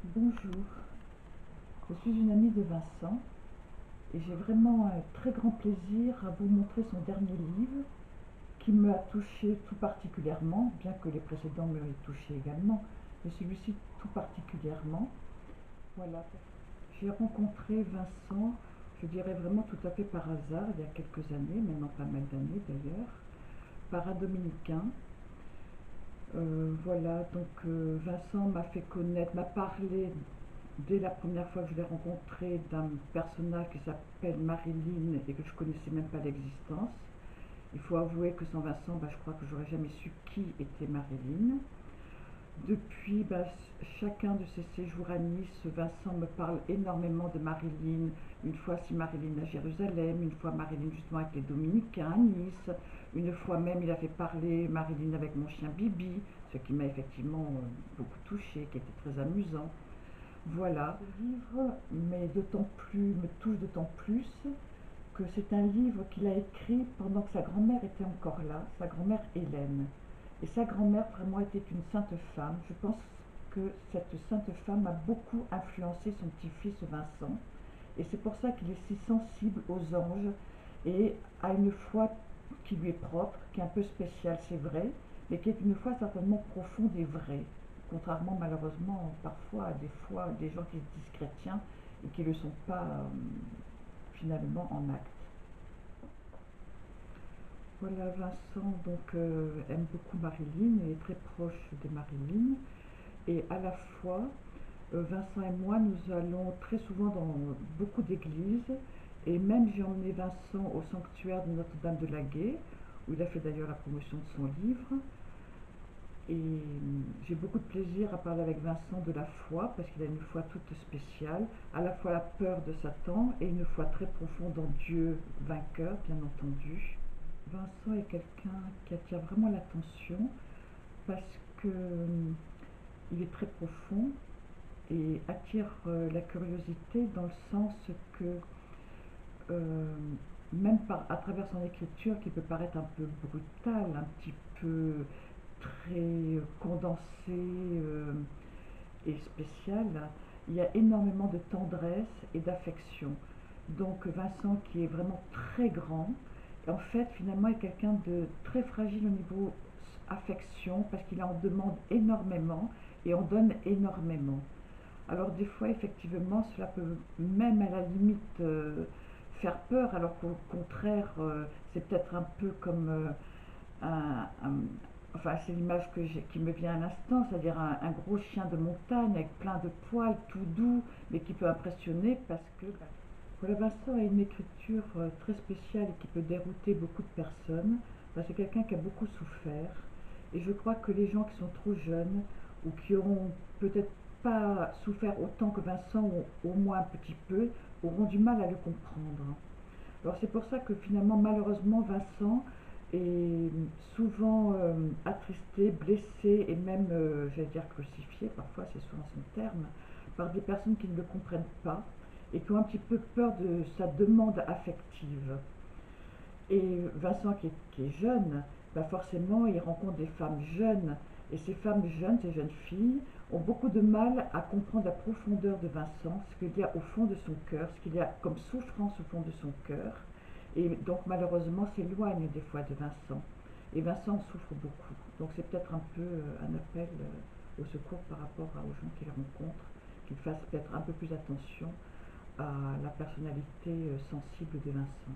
Bonjour, je suis une amie de Vincent et j'ai vraiment un très grand plaisir à vous montrer son dernier livre qui me a touché tout particulièrement, bien que les précédents me aient touché également, mais celui-ci tout particulièrement. Voilà, j'ai rencontré Vincent, je dirais vraiment tout à fait par hasard, il y a quelques années, maintenant pas mal d'années d'ailleurs, par un dominicain. Voilà, donc Vincent m'a fait connaître, m'a parlé dès la première fois que je l'ai rencontré d'un personnage qui s'appelle Marilyn et que je connaissais même pas l'existence. Il faut avouer que sans Vincent, je crois que j'aurais jamais su qui était Marilyn. Depuis chacun de ces séjours à Nice, Vincent me parle énormément de Marilyn. Une fois si Marilyn à Jérusalem, une fois Marilyn justement avec les Dominicains à Nice, une fois même il a fait parler Marilyn avec mon chien Bibi, ce qui m'a effectivement beaucoup touché, qui était très amusant. Voilà, ce livre me touche d'autant plus que c'est un livre qu'il a écrit pendant que sa grand-mère était encore là, sa grand-mère Hélène. Et sa grand-mère vraiment était une sainte femme. Je pense que cette sainte femme a beaucoup influencé son petit-fils Vincent. Et c'est pour ça qu'il est si sensible aux anges et à une foi qui lui est propre, qui est un peu spéciale, c'est vrai, mais qui est une foi certainement profonde et vraie. Contrairement malheureusement parfois à des fois des gens qui se disent chrétiens et qui ne le sont pas finalement en acte. Voilà, Vincent aime beaucoup Marilyn et est très proche de Marilyn. Et à la fois, Vincent et moi, nous allons très souvent dans beaucoup d'églises. Et même j'ai emmené Vincent au sanctuaire de Notre-Dame de Laguet, où il a fait d'ailleurs la promotion de son livre. Et j'ai beaucoup de plaisir à parler avec Vincent de la foi, parce qu'il a une foi toute spéciale, à la fois la peur de Satan et une foi très profonde en Dieu vainqueur, bien entendu. Vincent est quelqu'un qui attire vraiment l'attention parce que il est très profond et attire la curiosité dans le sens que euh, à travers son écriture qui peut paraître un peu brutale, un petit peu très condensée et spéciale, il y a énormément de tendresse et d'affection. Donc Vincent qui est vraiment très grand, en fait finalement est quelqu'un de très fragile au niveau affection parce qu'il en demande énormément et en donne énormément. Alors des fois effectivement cela peut même à la limite faire peur alors qu'au contraire c'est peut-être un peu comme enfin c'est l'image qui me vient à l'instant, c'est-à-dire un gros chien de montagne avec plein de poils tout doux mais qui peut impressionner parce que voilà, Vincent a une écriture très spéciale et qui peut dérouter beaucoup de personnes. C'est quelqu'un qui a beaucoup souffert. Et je crois que les gens qui sont trop jeunes ou qui auront peut-être pas souffert autant que Vincent, ou au moins un petit peu, auront du mal à le comprendre. Alors c'est pour ça que finalement, malheureusement, Vincent est souvent attristé, blessé et même, j'allais dire crucifié, parfois c'est souvent son terme, par des personnes qui ne le comprennent pas et qui ont un petit peu peur de sa demande affective. Et Vincent qui est jeune, forcément il rencontre des femmes jeunes et ces femmes jeunes, ces jeunes filles, ont beaucoup de mal à comprendre la profondeur de Vincent, ce qu'il y a au fond de son cœur, ce qu'il y a comme souffrance au fond de son cœur, et donc malheureusement s'éloignent des fois de Vincent. Et Vincent souffre beaucoup. Donc c'est peut-être un peu un appel au secours par rapport aux gens qu'il rencontre, qu'ils fassent peut-être un peu plus attention à la personnalité sensible de Vincent.